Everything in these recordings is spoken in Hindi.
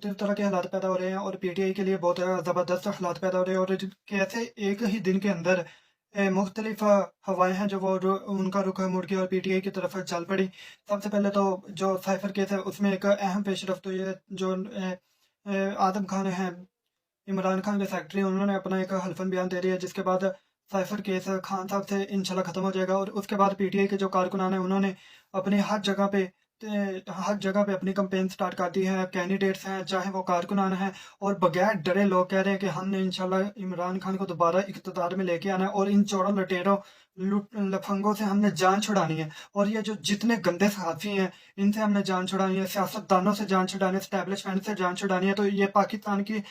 मुख्तलिफ तरह के हालात पैदा हो रहे हैं और पीटीआई के लिए बहुत ज़बरदस्त हालात पैदा हो रहे हैं और कैसे एक ही दिन के अंदर मुख्तलिफ हवाएं हैं जो उनका रुख मुड़ गया और पीटीआई की तरफ चल पड़ी। सबसे पहले तो जो साइफर केस है उसमें एक अहम पेशरफ तो ये जो आदम खान है, इमरान खान के सेक्रेटरी, उन्होंने अपना एक हल्फन बयान दे दिया जिसके बाद साइफर केस खान साहब से इंशाल्लाह खत्म हो जाएगा और उसके बाद पीटीआई के जो कारकुनान हैं उन्होंने अपनी हर जगह पे अपनी कंपेन स्टार्ट कर दी है। कैंडिडेट्स हैं चाहे वो कारकुनान हैं और बगैर डरे लोग कह रहे हैं कि हमने इंशाल्लाह इमरान खान को दोबारा इक़्तिदार में लेके आना है और इन चोरों लटेरों लफंगों से हमने जान छुड़ानी है। और ये जो जितने गंदे सहाफ़ी हैं इनसे हमने जान छुड़ानी है, सियासतदानों से जान छुड़ानी है, एस्टेब्लिशमेंट से जान छुड़ानी है। तो ये पाकिस्तान की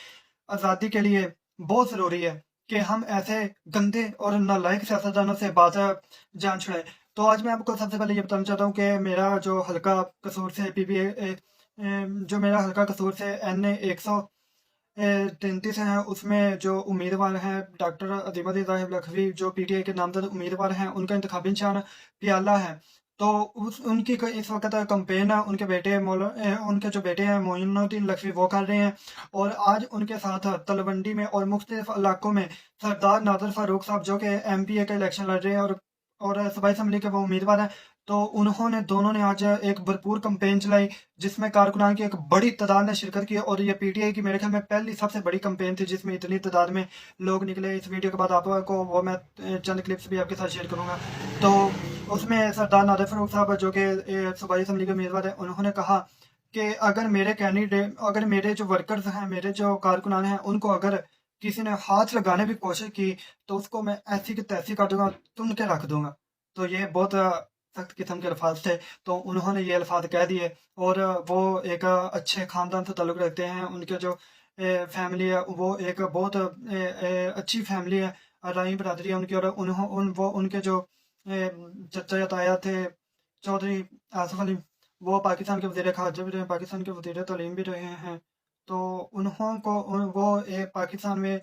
आज़ादी के लिए बहुत ज़रूरी है कि हम ऐसे गंदे और नालायक सियासतदानों से जान छुड़ाएं। तो आज मैं आपको सबसे पहले ये बताना चाहता हूँ कि मेरा जो हल्का कसूर से जो मेरा हल्का कसूर से NA 133 है उसमें जो उम्मीदवार हैं डॉक्टर अज़ीमुद्दीन ज़ाहिर लखवी जो पीटीआई के नामजद उम्मीदवार हैं उनका इंतखाबी निशान प्याला है। तो उनकी इस वक्त कंपेन है उनके जो बेटे हैं मोइनुद्दीन लखवी वो कर रहे हैं और आज उनके साथ तलवंडी में और मुख्तलिफ इलाकों में सरदार नादर फारूक साहब जो कि MPA का इलेक्शन लड़ रहे हैं और सूबाई असम्बली के वो उम्मीदवार हैं। तो उन्होंने दोनों ने आज एक भरपूर कंपेन चलाई जिसमें कारकुनान की एक बड़ी तादाद ने शिरकत की और ये पीटीआई की मेरे ख्याल में पहली सबसे बड़ी कंपेन थी जिसमें इतनी तादाद में लोग निकले। इस वीडियो के बाद आपको वो मैं चंद क्लिप्स भी आपके साथ शेयर करूंगा। तो उसमें सरदार नादर फारूक साहब जो कि सूबाई असम्बली के उम्मीदवार हैं उन्होंने कहा कि अगर मेरे जो वर्कर्स हैं, मेरे जो कारकुनान हैं, उनको अगर किसी ने हाथ लगाने की कोशिश की तो उसको मैं ऐसी की तैसी कर दूंगा, तुन के रख दूंगा। तो ये बहुत सख्त किस्म के अल्फाज थे। तो उन्होंने ये अल्फाज कह दिए और वो एक अच्छे ख़ानदान से ताल्लुक़ रखते हैं। उनके जो फैमिली है वो एक बहुत अच्छी फैमिली है, राई बरादरी है उनकी। और वो उनके जो चचा या ताया थे चौधरी आसिफ अली, वो पाकिस्तान के वज़ीर ख़ारजा भी रहे हैं, पाकिस्तान के वज़ीर तालीम भी रहे हैं। तो वो पाकिस्तान में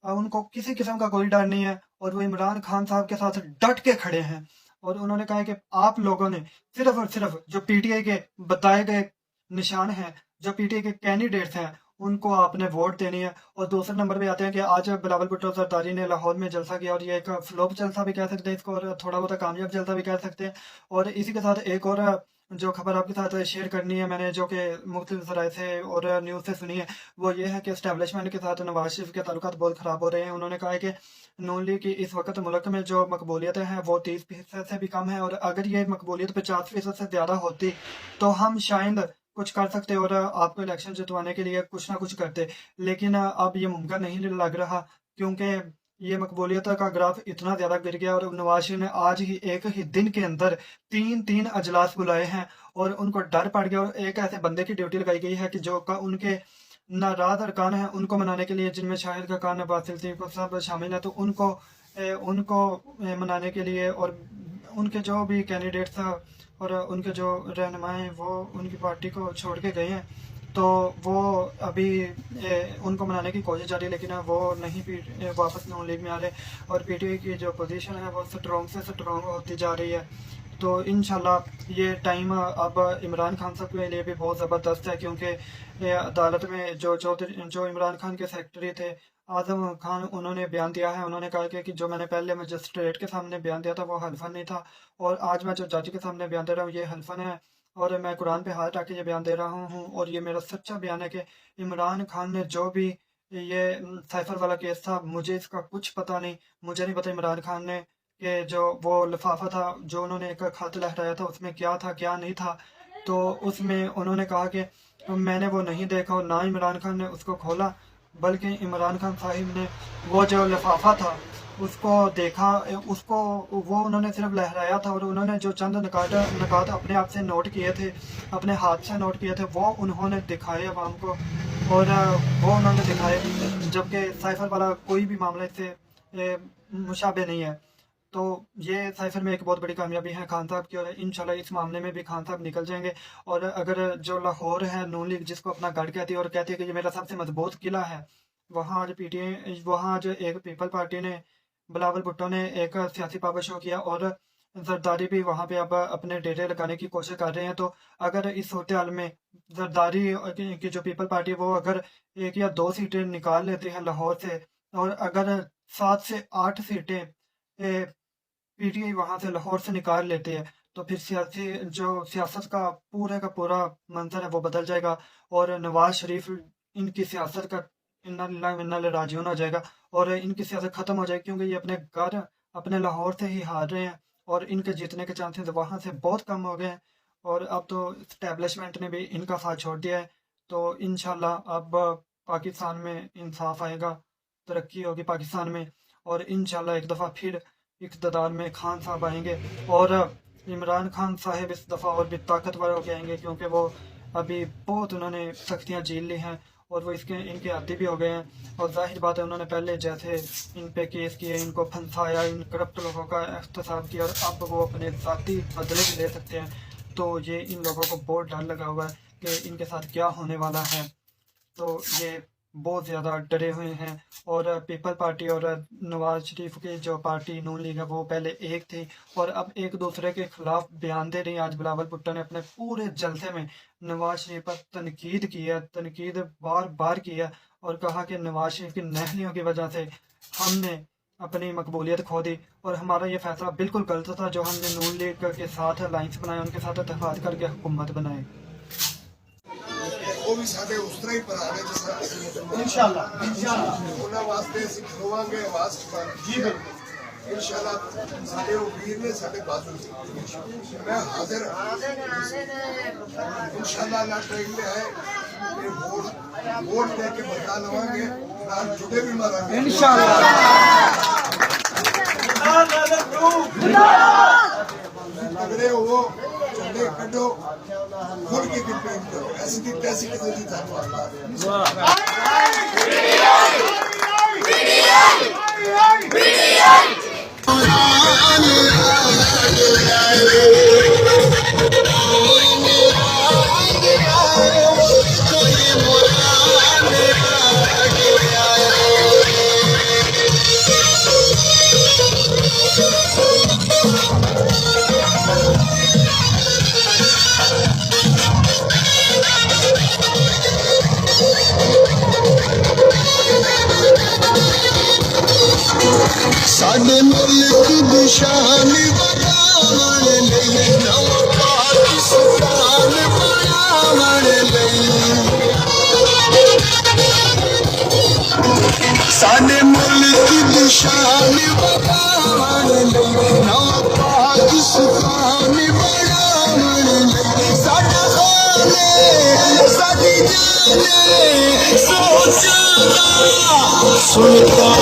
उनको किसी किस्म का कोई डर नहीं है और वो इमरान खान साहब के साथ डट के खड़े हैं। और उन्होंने कहा है कि आप लोगों ने सिर्फ और सिर्फ जो पीटीआई के बताए गए निशान हैं, जो पीटीआई के कैंडिडेट्स हैं, उनको आपने वोट देनी है। और दूसरे नंबर पे आते हैं कि आज बिलावल भुट्टो जरदारी ने लाहौर में जलसा किया और ये एक फ्लॉप जलसा भी कह सकते हैं इसको और थोड़ा बहुत कामयाब जलसा भी कह सकते हैं। और इसी के साथ एक और जो खबर आपके साथ शेयर करनी है मैंने, जो कि मुख्तलिफ ज़राए से और न्यूज़ से सुनी है, वो ये है कि एस्टेब्लिशमेंट के साथ नवाज शरीफ के ताल्लुकात बहुत ख़राब हो रहे हैं। उन्होंने कहा है कि नून लीग की इस वक्त मुल्क में जो मकबूलियत है वो 30% से भी कम है और अगर ये मकबूलियत 50% से ज़्यादा होती तो हम शायद कुछ कर सकते और आपको इलेक्शन जितवाने के लिए कुछ ना कुछ करते। लेकिन अब ये मुमकिन नहीं लग रहा क्योंकि ये मकबूलियत का ग्राफ इतना ज़्यादा गिर गया और नवाज शरीफ ने आज ही एक ही दिन के अंदर 3 अजलास बुलाए हैं और उनको डर पड़ गया। और एक ऐसे बंदे की ड्यूटी लगाई गई है कि जो उनके नाराज अरकान हैं उनको मनाने के लिए, जिनमें शाहिद खाकान नवाज सिद्दीकी सब शामिल हैं, तो उनको मनाने के लिए और उनके जो भी कैंडिडेट्स और उनके जो रहनुमाएँ वो उनकी पार्टी को छोड़ के गए हैं। तो वो अभी उनको मनाने की कोशिश जारी है लेकिन वो नहीं वापस नून लीग में आ रहे और पीटीआई की जो पोजीशन है वो स्ट्रॉन्ग से स्ट्रॉन्ग होती जा रही है। तो इंशाल्लाह ये टाइम अब इमरान खान साहब के लिए भी बहुत ज़बरदस्त है क्योंकि अदालत में जो इमरान खान के सेक्रेटरी थे आज़म खान, उन्होंने बयान दिया है। उन्होंने कहा कि जो मैंने पहले मजिस्ट्रेट के सामने बयान दिया था वो हल्फन नहीं था और आज मैं जो जज के सामने बयान दे रहा हूँ ये हल्फन है और मैं कुरान पे हाथ रख के ये बयान दे रहा हूँ और ये मेरा सच्चा बयान है कि इमरान खान ने जो भी ये साइफर वाला केस था, मुझे इसका कुछ पता नहीं। मुझे नहीं पता इमरान खान ने कि जो वो लिफाफा था, जो उन्होंने एक खत लहराया था उसमें क्या था क्या नहीं था। तो उसमें उन्होंने कहा कि मैंने वो नहीं देखा और ना इमरान खान ने उसको खोला, बल्कि इमरान खान साहिब ने वो जो लिफाफा था उसको देखा, उसको वो उन्होंने सिर्फ लहराया था और उन्होंने जो चंद निकात अपने आप से नोट किए थे, अपने हाथ से नोट किए थे, वो उन्होंने दिखाए अवाम को और वो उन्होंने दिखाए, जबकि साइफर वाला कोई भी मामला इससे मुशाबे नहीं है। तो ये साइफर में एक बहुत बड़ी कामयाबी है खान साहब की और इंशाल्लाह इस मामले में भी खान साहब निकल जाएंगे। और अगर जो लाहौर है नून लीग जिसको अपना गढ़ कहती है और कहती है कि ये मेरा सबसे मजबूत किला है, वहाँ आज एक पीपल पार्टी ने, बिलावल भुट्टो ने एक सियासी पावर शो किया और जरदारी भी वहाँ पे अब अपने डेरे लगाने की कोशिश कर रहे हैं। तो अगर इस सूरत हाल में जरदारी की जो पीपल पार्टी है वो अगर 1 या 2 सीटें निकाल लेते हैं लाहौर से, और अगर 7 से 8 सीटें पीटीआई वहाँ से लाहौर से निकाल लेते हैं, तो फिर सियासत का पूरा मंज़र है वो बदल जाएगा, और नवाज़ शरीफ इनकी सियासत का इन्ना लिल्लाहि व इन्ना इलैहि राजिऊन हो जाएगा, और इनकी सियासत ख़त्म हो जाएगी, क्योंकि ये अपने घर अपने लाहौर से ही हार रहे हैं, और इनके जीतने के चांसेस वहाँ से बहुत कम हो गए हैं, और अब तो इस्टेब्लिशमेंट ने भी इनका साथ छोड़ दिया है। तो इंशाल्लाह अब पाकिस्तान में इंसाफ आएगा, तरक्की होगी पाकिस्तान में, और इंशाल्लाह एक दफ़ा फिर इक़्तिदार में खान साहब आएंगे, और इमरान खान साहब इस दफ़ा और भी ताकतवर होके आएंगे, क्योंकि वो अभी बहुत उन्होंने सख्तियाँ झेल ली हैं, और वो इनके आदी भी हो गए हैं। और जाहिर बात है उन्होंने पहले जैसे इन पे केस किए, इनको फंसाया, इन करप्ट लोगों का एहतसाब किया, और अब वो अपने ज़ाती बदले भी ले सकते हैं। तो ये इन लोगों को बहुत डर लगा हुआ है कि इनके साथ क्या होने वाला है। तो ये बहुत ज़्यादा डरे हुए हैं, और पीपल पार्टी और नवाज शरीफ की जो पार्टी नून लीग है वो पहले एक थी, और अब एक दूसरे के खिलाफ बयान दे रही है। आज बिलावल भुट्टो ने अपने पूरे जलसे में नवाज शरीफ पर तनकीद बार बार की है, और कहा कि नवाज शरीफ की नहलियों की वजह से हमने अपनी मकबूलियत खो दी, और हमारा ये फैसला बिल्कुल गलत था जो हमने नून लीग के साथ अलाइंस बनाया, उनके साथ इत्तेफाक करके हुकूमत बनाए। वो भी साढ़े उस तरह ही पर आ रहे जैसा इंशाल्लाह उन्होंने वास्ते ਅਸੀਂ ਖਲੋਵਾਂਗੇ ਆਵਾਜ਼ जी बिल्कुल इंशाल्लाह साढ़े वो वीर ने साढ़े बाजू मैं हाजिर इंशाल्लाह ना टाइम में है ये वोट लेके बता लवांगे ना जुड़े भी मारेंगे तगड़े हो झंडे कटो खुल के कैंपेन करो ऐसी की तैसी की जल्दी था साडे मुल्क दी शान बढ़ावण लई नवां पाकिस्तान बनावण लई साडे मुल्क दी शान बढ़ावण लई नवां पाकिस्तान बनावण लई साडा खाने साडी जाने सोचदा सुनता